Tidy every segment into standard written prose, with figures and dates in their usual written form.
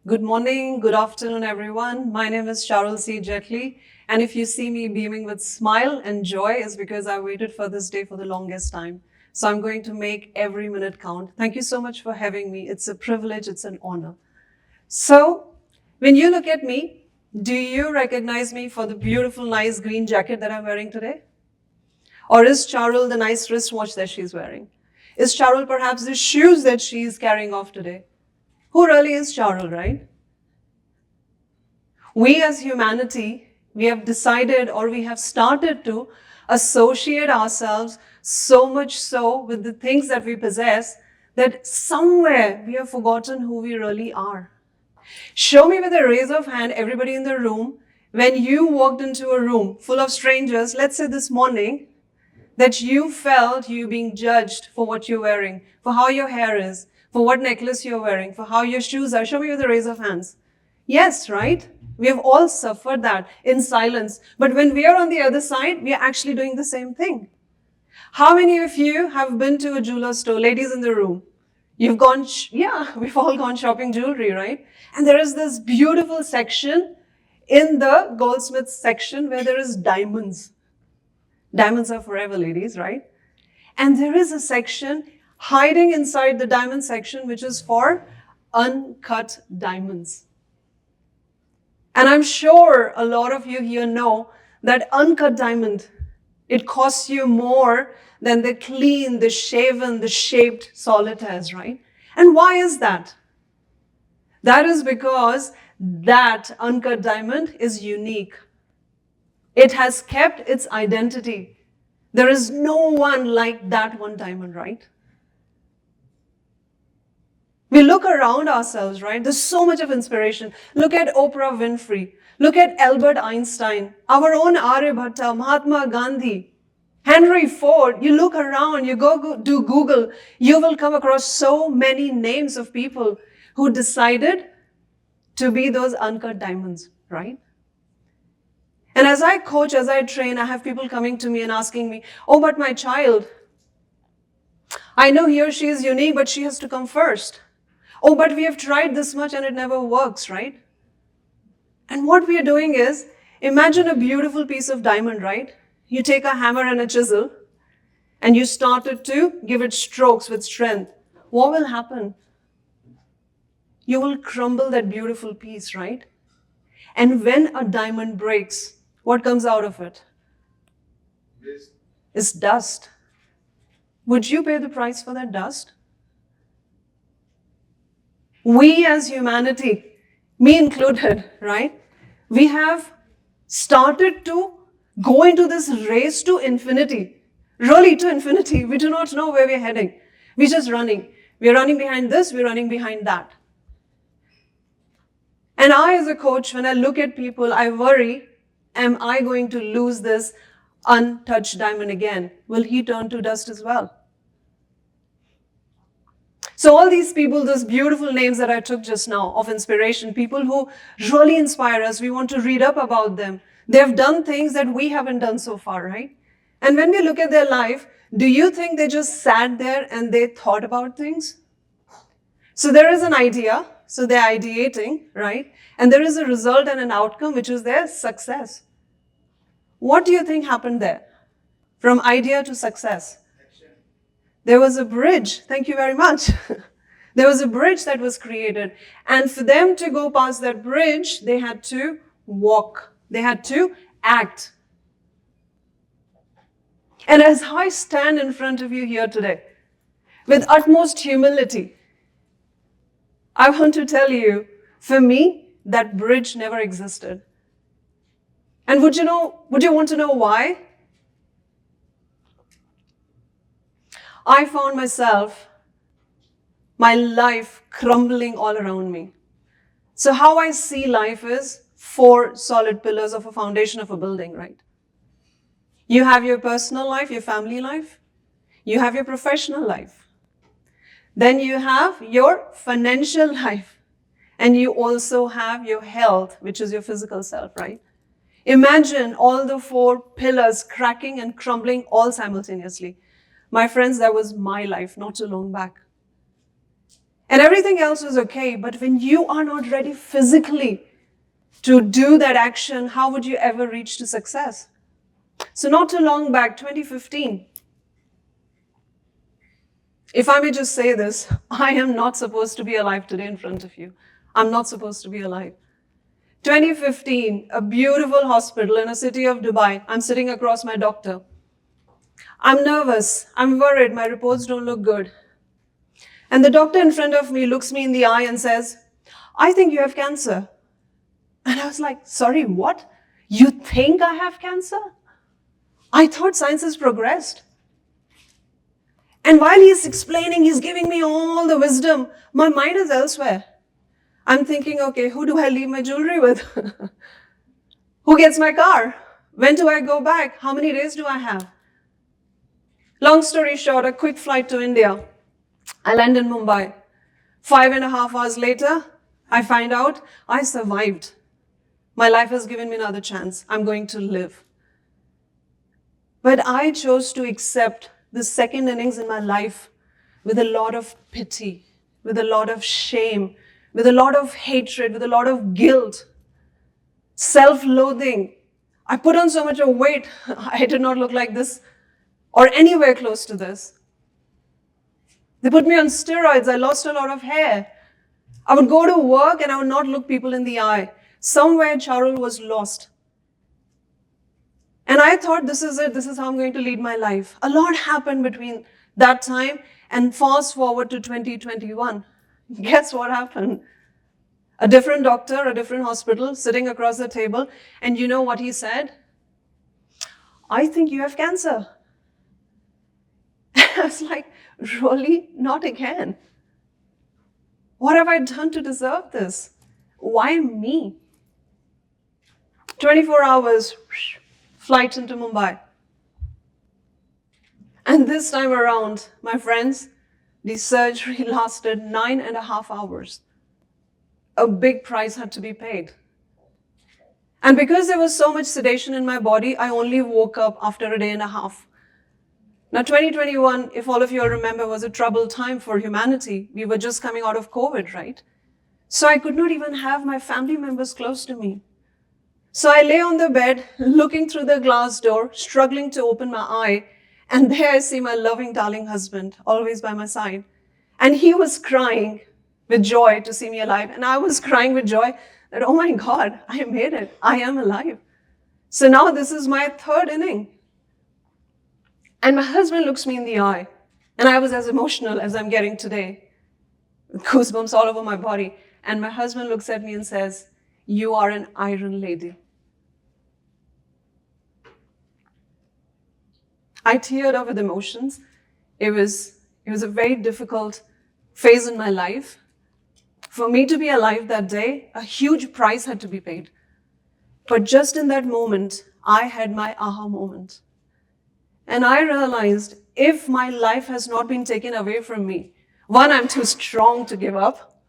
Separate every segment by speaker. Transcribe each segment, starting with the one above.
Speaker 1: Good morning, good afternoon, everyone. My name is Charul C Jaitly, and if you see me beaming with smile and joy, it's because I waited for this day for the longest time. So I'm going to make every minute count. Thank you so much for having me. It's a privilege, it's an honor. So, when you look at me, do you recognize me for the beautiful, nice green jacket that I'm wearing today? Or is Charul the nice wristwatch that she's wearing? Is Charul perhaps the shoes that she's carrying off today? Who really is Charul, right? We as humanity, we have decided or we have started to associate ourselves so much so with the things that we possess that somewhere we have forgotten who we really are. Show me with a raise of hand, everybody in the room, when you walked into a room full of strangers, let's say this morning, that you felt you being judged for what you're wearing, for how your hair is, for what necklace you're wearing, for how your shoes are. Show me with a raise of hands. Yes, right? We have all suffered that in silence. But when we are on the other side, we are actually doing the same thing. How many of you have been to a jeweler store? Ladies in the room. You've gone, we've all gone shopping jewelry, right? And there is this beautiful section in the goldsmith section where there is diamonds. Diamonds are forever, ladies, right? And there is a section hiding inside the diamond section, which is for uncut diamonds. And I'm sure a lot of you here know that uncut diamond, it costs you more than the clean, the shaven, the shaped solitaires, right? And why is that? That is because that uncut diamond is unique. It has kept its identity. There is no one like that one diamond, right? We look around ourselves, right? There's so much of inspiration. Look at Oprah Winfrey. Look at Albert Einstein, our own Aryabhatta, Mahatma Gandhi, Henry Ford. You look around, you go do Google, you will come across so many names of people who decided to be those uncut diamonds, right? And as I coach, as I train, I have people coming to me and asking me, oh, but my child, I know he or she is unique, but she has to come first. Oh, but we have tried this much and it never works, right? And what we are doing is, imagine a beautiful piece of diamond, right? You take a hammer and a chisel and you started to give it strokes with strength. What will happen? You will crumble that beautiful piece, right? And when a diamond breaks, what comes out of it? It's dust. Would you pay the price for that dust? We as humanity, me included, right? We have started to go into this race to infinity. Really to infinity. We do not know where we're heading. We're just running. We're running behind this, we're running behind that. And I, as a coach, when I look at people, I worry, am I going to lose this untouched diamond again? Will he turn to dust as well? So all these people, those beautiful names that I took just now of inspiration, people who really inspire us, we want to read up about them. They have done things that we haven't done so far, right? And when we look at their life, do you think they just sat there and they thought about things? So there is an idea, so they're ideating, right? And there is a result and an outcome, which is their success. What do you think happened there? From idea to success. There was a bridge. Thank you very much. There was a bridge that was created. And for them to go past that bridge, they had to walk. They had to act. And as I stand in front of you here today, with utmost humility, I want to tell you, for me, that bridge never existed. And would you want to know why? I found myself, my life crumbling all around me. So how I see life is 4 solid pillars of a foundation of a building, right? You have your personal life, your family life. You have your professional life. Then you have your financial life. And you also have your health, which is your physical self, right? Imagine all the 4 pillars cracking and crumbling all simultaneously. My friends, that was my life not too long back. And everything else was okay. But when you are not ready physically to do that action, how would you ever reach to success? So not too long back, 2015, if I may just say this, I am not supposed to be alive today in front of you. I'm not supposed to be alive. 2015, a beautiful hospital in a city of Dubai. I'm sitting across my doctor. I'm nervous. I'm worried. My reports don't look good. And the doctor in front of me looks me in the eye and says, I think you have cancer. And I was like, sorry, what? You think I have cancer? I thought science has progressed. And while he's explaining, he's giving me all the wisdom, my mind is elsewhere. I'm thinking, okay, who do I leave my jewelry with? Who gets my car? When do I go back? How many days do I have? Long story short, a quick flight to India. I land in Mumbai. 5.5 hours later, I find out I survived. My life has given me another chance. I'm going to live. But I chose to accept the second innings in my life with a lot of pity, with a lot of shame, with a lot of hatred, with a lot of guilt, self-loathing. I put on so much of weight. I did not look like this or anywhere close to this. They put me on steroids. I lost a lot of hair. I would go to work and I would not look people in the eye. Somewhere Charul was lost. And I thought, this is it. This is how I'm going to lead my life. A lot happened between that time and fast forward to 2021. Guess what happened? A different doctor, a different hospital, sitting across the table. And you know what he said? I think you have cancer. I was like, really? Not again. What have I done to deserve this? Why me? 24 hours, flight into Mumbai. And this time around, my friends, the surgery lasted 9.5 hours. A big price had to be paid. And because there was so much sedation in my body, I only woke up after a day and a half. Now, 2021, if all of you all remember, was a troubled time for humanity. We were just coming out of COVID, right? So I could not even have my family members close to me. So I lay on the bed, looking through the glass door, struggling to open my eye. And there I see my loving, darling husband, always by my side. And he was crying with joy to see me alive. And I was crying with joy that, oh my God, I made it. I am alive. So now this is my third inning. And my husband looks me in the eye. And I was as emotional as I'm getting today, with goosebumps all over my body. And my husband looks at me and says, you are an iron lady. I teared up with emotions. It was a very difficult phase in my life. For me to be alive that day, a huge price had to be paid. But just in that moment, I had my aha moment. And I realized if my life has not been taken away from me, one, I'm too strong to give up.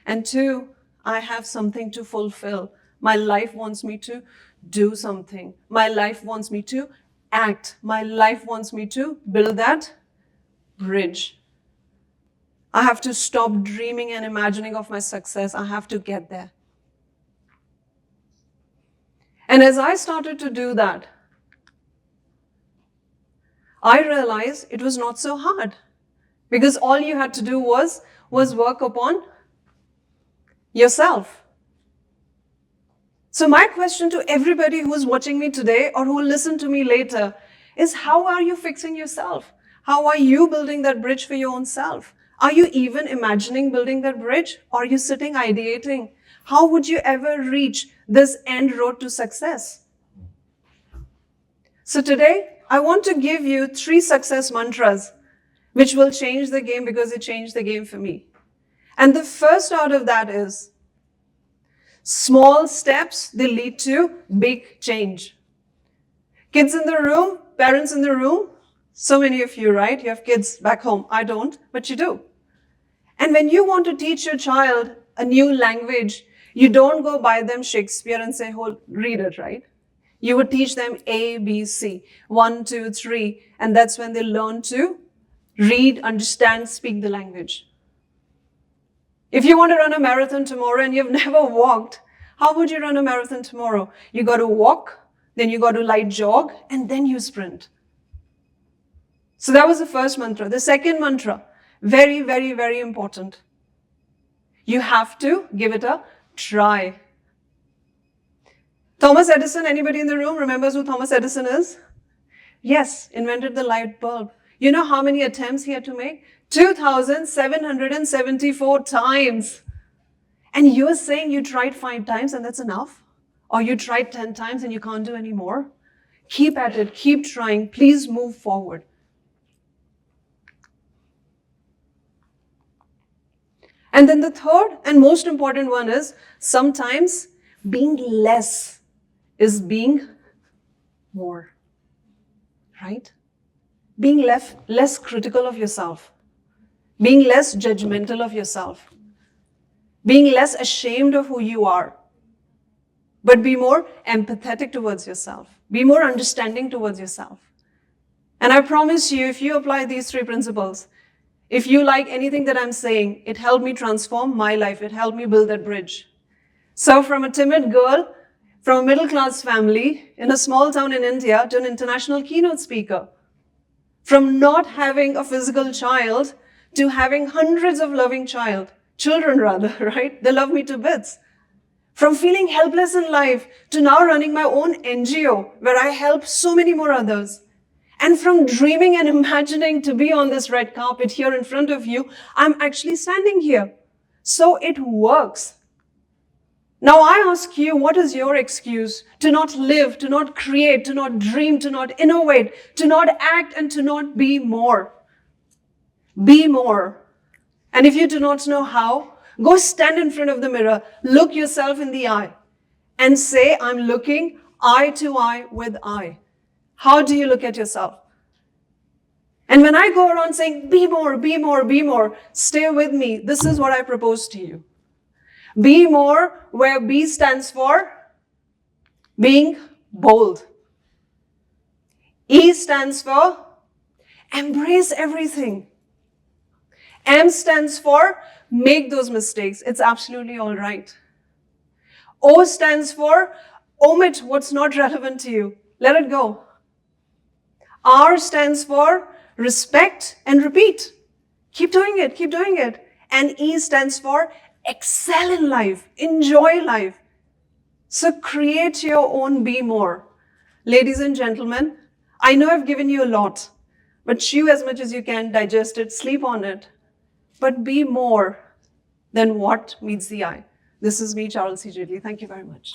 Speaker 1: And two, I have something to fulfill. My life wants me to do something. My life wants me to act. My life wants me to build that bridge. I have to stop dreaming and imagining of my success. I have to get there. And as I started to do that, I realized it was not so hard, because all you had to do was work upon yourself. So my question to everybody who's watching me today or who will listen to me later is, how are you fixing yourself? How are you building that bridge for your own self? Are you even imagining building that bridge? Or are you sitting ideating? How would you ever reach this end road to success? So today, I want to give you 3 success mantras which will change the game, because it changed the game for me. And the first out of that is, small steps, they lead to big change. Kids in the room, parents in the room, so many of you, right? You have kids back home. I don't, but you do. And when you want to teach your child a new language, you don't go buy them Shakespeare and say, oh, read it, right? You would teach them A, B, C, 1, 2, 3, and that's when they learn to read, understand, speak the language. If you want to run a marathon tomorrow and you've never walked, how would you run a marathon tomorrow? You got to walk, then you got to light jog, and then you sprint. So that was the first mantra. The second mantra, very, very, very important. You have to give it a try. Thomas Edison, anybody in the room remembers who Thomas Edison is? Yes, invented the light bulb. You know how many attempts he had to make? 2,774 times. And you're saying you tried 5 times and that's enough? Or you tried 10 times and you can't do any more? Keep at it, keep trying, please move forward. And then the third and most important one is, sometimes being less is being more, right? Being less critical of yourself, being less judgmental of yourself, being less ashamed of who you are, but be more empathetic towards yourself, be more understanding towards yourself. And I promise you, if you apply these 3 principles, if you like anything that I'm saying, it helped me transform my life, it helped me build that bridge. So from a timid girl, from a middle-class family in a small town in India to an international keynote speaker, from not having a physical child to having hundreds of loving children, right? They love me to bits. From feeling helpless in life to now running my own NGO where I help so many more others. And from dreaming and imagining to be on this red carpet here in front of you, I'm actually standing here. So it works. Now I ask you, what is your excuse to not live, to not create, to not dream, to not innovate, to not act, and to not be more? Be more. And if you do not know how, go stand in front of the mirror, look yourself in the eye, and say, I'm looking eye to eye with eye. How do you look at yourself? And when I go around saying, be more, be more, be more, stay with me. This is what I propose to you. Be more, where B stands for being bold. E stands for embrace everything. M stands for make those mistakes. It's absolutely all right. O stands for omit what's not relevant to you. Let it go. R stands for respect and repeat. Keep doing it, keep doing it. And E stands for excel in life, enjoy life. So create your own be more. Ladies and gentlemen, I know I've given you a lot, but chew as much as you can, digest it, sleep on it. But be more than what meets the eye. This is me, Charul C Jaitly. Thank you very much.